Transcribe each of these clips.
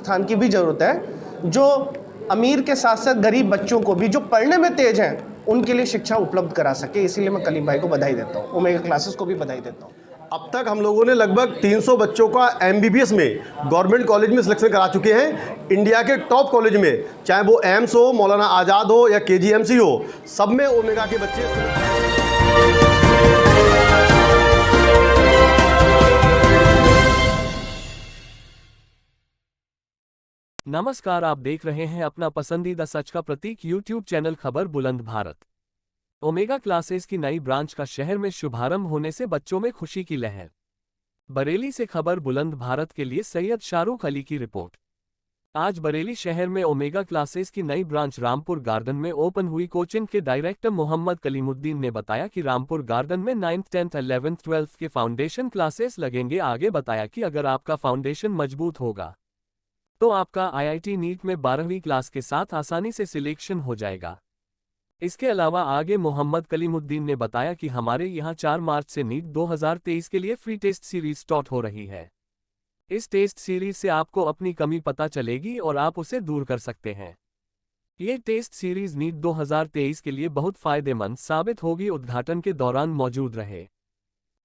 प्रोत्साहन की भी ज़रूरत है, जो अमीर के साथ साथ गरीब बच्चों को भी जो पढ़ने में तेज हैं उनके लिए शिक्षा उपलब्ध करा सके। इसीलिए मैं कलीम भाई को बधाई देता हूँ, ओमेगा क्लासेस को भी बधाई देता हूँ। अब तक हम लोगों ने लगभग 300 बच्चों का एमबीबीएस में गवर्नमेंट कॉलेज में सिलेक्शन करा चुके हैं। इंडिया के टॉप कॉलेज में, चाहे वो एम्स हो, मौलाना आज़ाद हो या केजीएमसी हो, सब में ओमेगा के बच्चे। नमस्कार, आप देख रहे हैं अपना पसंदीदा सच का प्रतीक यूट्यूब चैनल खबर बुलंद भारत। ओमेगा क्लासेस की नई ब्रांच का शहर में शुभारंभ होने से बच्चों में खुशी की लहर। बरेली से खबर बुलंद भारत के लिए सैयद शाहरुख अली की रिपोर्ट। आज बरेली शहर में ओमेगा क्लासेस की नई ब्रांच रामपुर गार्डन में ओपन हुई। कोचिंग के डायरेक्टर मोहम्मद कलीमुद्दीन ने बताया कि रामपुर गार्डन में 9th 10th 11th 12th के फाउंडेशन क्लासेस लगेंगे। आगे बताया कि अगर आपका फाउंडेशन मजबूत होगा तो आपका आईआईटी नीट में 12वीं क्लास के साथ आसानी से सिलेक्शन हो जाएगा। इसके अलावा आगे मोहम्मद कलीमुद्दीन ने बताया कि हमारे यहाँ 4 मार्च से नीट 2023 के लिए फ्री टेस्ट सीरीज स्टार्ट हो रही है। इस टेस्ट सीरीज से आपको अपनी कमी पता चलेगी और आप उसे दूर कर सकते हैं। ये टेस्ट सीरीज नीट 2023 के लिए बहुत फायदेमंद साबित होगी। उद्घाटन के दौरान मौजूद रहे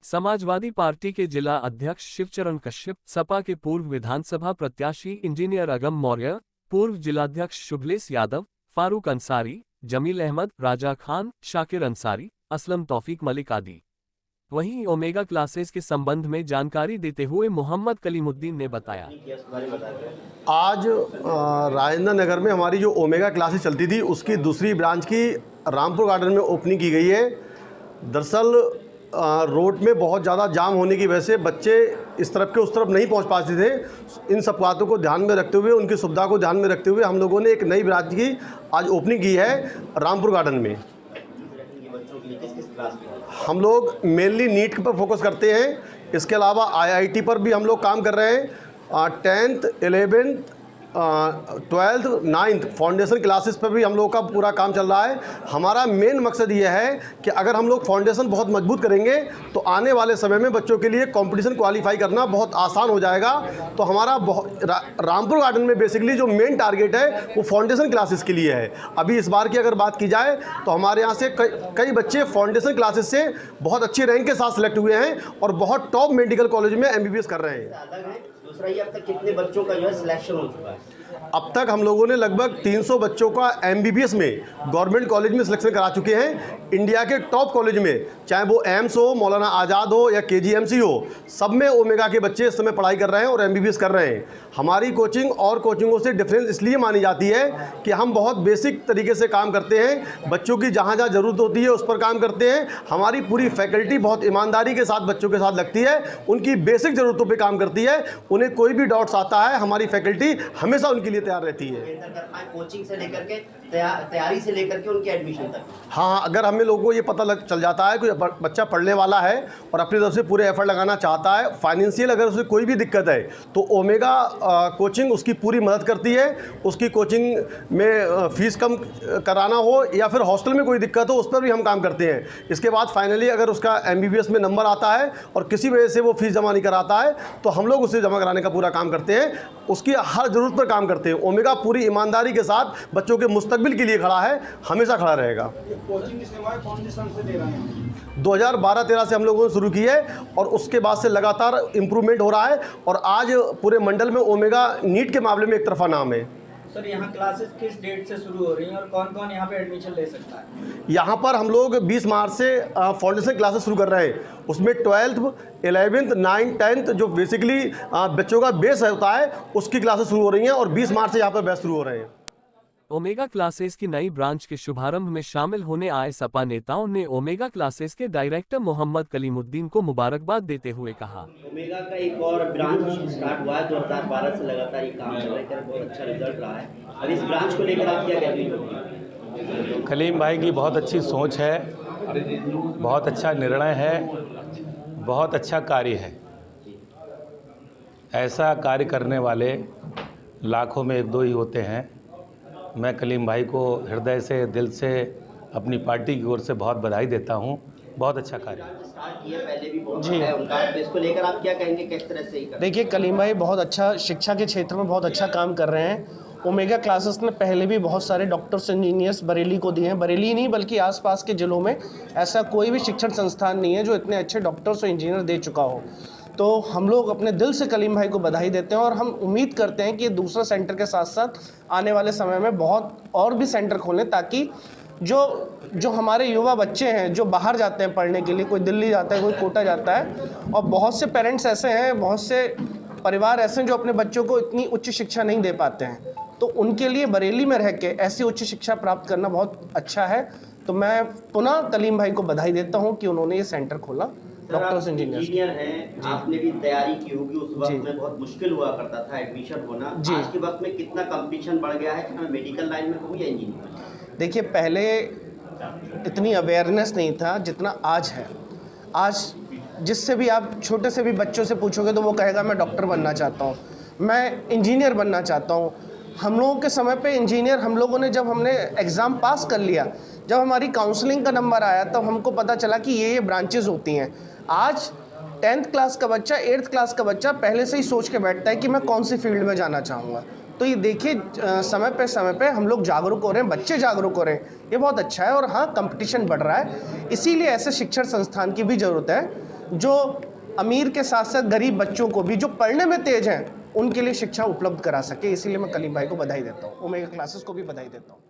समाजवादी पार्टी के जिला अध्यक्ष शिवचरण कश्यप, सपा के पूर्व विधानसभा प्रत्याशी इंजीनियर अगम मौर्य, पूर्व जिलाध्यक्ष शुभलेस यादव, फारूक अंसारी, जमील अहमद, राजा खान, शाकिर अंसारी, असलम तौफीक मलिक आदि। वहीं ओमेगा क्लासेस के संबंध में जानकारी देते हुए मोहम्मद कलीमुद्दीन ने बताया, आज राजेंद्र नगर में हमारी जो ओमेगा क्लासेस चलती थी उसकी दूसरी ब्रांच की रामपुर गार्डन में ओपनिंग की गई है। दरअसल रोड में बहुत ज़्यादा जाम होने की वजह से बच्चे इस तरफ के उस तरफ नहीं पहुंच पाते थे। इन सब बातों को ध्यान में रखते हुए, उनकी सुविधा को ध्यान में रखते हुए हम लोगों ने एक नई ब्रांच की आज ओपनिंग की है रामपुर गार्डन में। हम लोग मेनली नीट पर फोकस करते हैं। इसके अलावा आईआईटी पर भी हम लोग काम कर रहे हैं। 10th 11th 12th 9th foundation classes पर भी हम लोग का पूरा काम चल रहा है। हमारा मेन मकसद ये है कि अगर हम लोग फाउंडेशन बहुत मजबूत करेंगे तो आने वाले समय में बच्चों के लिए कंपटीशन क्वालिफाई करना बहुत आसान हो जाएगा। तो हमारा रामपुर गार्डन में बेसिकली जो मेन टारगेट है वो फाउंडेशन क्लासेस के लिए है। अभी इस बार की अगर बात की जाए तो हमारे यहाँ से कई बच्चे फाउंडेशन क्लासेस से बहुत अच्छे रैंक के साथ सिलेक्ट हुए हैं और बहुत टॉप मेडिकल कॉलेज में एमबीबीएस कर रहे हैं। दूसरा, ये अब तक कितने बच्चों का जो है सिलेक्शन हो चुका है? अब तक हम लोगों ने लगभग 300 बच्चों का एमबीबीएस में गवर्नमेंट कॉलेज में सिलेक्शन करा चुके हैं। इंडिया के टॉप कॉलेज में, चाहे वो एम्स हो, मौलाना आज़ाद हो या केजीएमसी हो, सब में ओमेगा के बच्चे इस समय पढ़ाई कर रहे हैं और एमबीबीएस कर रहे हैं। हमारी कोचिंग और कोचिंगों से डिफरेंस इसलिए मानी जाती है कि हम बहुत बेसिक तरीके से काम करते हैं। बच्चों की जहाँ जहाँ ज़रूरत होती है उस पर काम करते हैं। हमारी पूरी फैकल्टी बहुत ईमानदारी के साथ बच्चों के साथ लगती है, उनकी बेसिक ज़रूरतों पर काम करती है। उन्हें कोई भी डाउट्स आता है, हमारी फैकल्टी हमेशा उनके लिए तैयार रहती है। कोचिंग से लेकर के तैयारी से लेकर के उनके एडमिशन तक। हाँ, अगर हमें लोगों को ये पता चल जाता है कि बच्चा पढ़ने वाला है और अपनी तरफ से पूरे एफर्ट लगाना चाहता है, फाइनेंशियल अगर उसे कोई भी दिक्कत है तो ओमेगा कोचिंग उसकी पूरी मदद करती है। उसकी कोचिंग में फ़ीस कम कराना हो या फिर हॉस्टल में कोई दिक्कत हो, उस पर भी हम काम करते हैं। इसके बाद फाइनली अगर उसका एमबीबीएस में नंबर आता है और किसी वजह से वो फ़ीस जमा नहीं कराता है तो हम लोग उसे जमा कराने का पूरा काम करते हैं। उसकी हर ज़रूरत पर काम करते हैं। ओमेगा पूरी ईमानदारी के साथ बच्चों के मुस्तकबिल के लिए खड़ा है, हमेशा खड़ा रहेगा। कोचिंग सेवाएं कौन से सन से दे रहे हैं? 2012-13 से हम लोगों ने शुरू की है और उसके बाद से लगातार इम्प्रूवमेंट हो रहा है और आज पूरे मंडल में ओमेगा नीट के मामले में एक तरफा नाम है। सर, यहाँ क्लासेस किस डेट से शुरू हो रही हैं और कौन कौन यहाँ पे एडमिशन ले सकता है? यहाँ पर हम लोग 20 मार्च से फाउंडेशन क्लासेस शुरू कर रहे हैं। उसमें 12th 11th 9th 10th जो बेसिकली बच्चों का बेस होता है उसकी क्लासेस शुरू हो रही हैं और 20 मार्च से यहाँ पर बैच शुरू हो रहे हैं। ओमेगा क्लासेस की नई ब्रांच के शुभारंभ में शामिल होने आए सपा नेताओं ने ओमेगा क्लासेस के डायरेक्टर मोहम्मद कलीमुद्दीन को मुबारकबाद देते हुए कहा, ओमेगा का एक और ब्रांच स्टार्ट हुआ है। 2012 से लगातार ये काम चल रहा है, बहुत अच्छा रिजल्ट रहा है। अब इस ब्रांच को लेकर आप क्या कहते हैं? कलीम भाई की बहुत अच्छी सोच है, बहुत अच्छा निर्णय है, बहुत अच्छा कार्य है। ऐसा कार्य करने वाले लाखों में 1-2 ही होते हैं। मैं कलीम भाई को हृदय से, दिल से, अपनी पार्टी की ओर से बहुत बधाई देता हूं। बहुत अच्छा कार्य है। की है, पहले भी बहुत जी। है उनका, तो इसको लेकर आप क्या कहेंगे, किस तरह से ही कर देखिए कलीम भाई बहुत अच्छा शिक्षा के क्षेत्र में बहुत अच्छा काम कर रहे हैं। ओमेगा क्लासेस ने पहले भी बहुत सारे डॉक्टर्स इंजीनियर्स बरेली को दिए हैं। बरेली नहीं बल्कि आसपास के ज़िलों में ऐसा कोई भी शिक्षण संस्थान नहीं है जो इतने अच्छे डॉक्टर्स और इंजीनियर दे चुका हो। तो हम लोग अपने दिल से कलीम भाई को बधाई देते हैं और हम उम्मीद करते हैं कि दूसरा सेंटर के साथ साथ आने वाले समय में बहुत और भी सेंटर खोलें, ताकि जो हमारे युवा बच्चे हैं जो बाहर जाते हैं पढ़ने के लिए, कोई दिल्ली जाता है, कोई कोटा जाता है, और बहुत से पेरेंट्स ऐसे हैं, बहुत से परिवार ऐसे हैं जो अपने बच्चों को इतनी उच्च शिक्षा नहीं दे पाते हैं, तो उनके लिए बरेली में रह के ऐसी उच्च शिक्षा प्राप्त करना बहुत अच्छा है। तो मैं पुनः कलीम भाई को बधाई देता हूं कि उन्होंने ये सेंटर खोला। डॉक्टर्स इंजीनियर हैं, आपने भी तैयारी की होगी, उस वक्त में बहुत मुश्किल हुआ करता था एडमिशन होना, आज के वक्त में कितना कंपटीशन बढ़ गया है, कि मैं मेडिकल लाइन में कहूँ या इंजीनियर? देखिए पहले इतनी अवेयरनेस नहीं था जितना आज है। आज जिससे भी आप छोटे से भी बच्चों से पूछोगे तो वो कहेगा मैं डॉक्टर बनना चाहता हूँ, मैं इंजीनियर बनना चाहता हूँ। हम लोगों के समय पे इंजीनियर, हम लोगों ने जब हमने एग्ज़ाम पास कर लिया, जब हमारी काउंसलिंग का नंबर आया तब हमको पता चला कि ये ब्रांचेस होती हैं। आज 10th क्लास का बच्चा, 8th क्लास का बच्चा पहले से ही सोच के बैठता है कि मैं कौन सी फील्ड में जाना चाहूँगा। तो ये देखिए समय पे हम लोग जागरूक हो रहे हैं, बच्चे जागरूक हो रहे हैं, ये बहुत अच्छा है। और हाँ, कंपटीशन बढ़ रहा है, इसीलिए ऐसे शिक्षण संस्थान की भी ज़रूरत है जो अमीर के साथ साथ गरीब बच्चों को भी, जो पढ़ने में तेज़ हैं, उनके लिए शिक्षा उपलब्ध करा सके। इसीलिए मैं कलीम भाई को बधाई देता हूँ, ओमेगा क्लासेस को भी बधाई देता हूँ।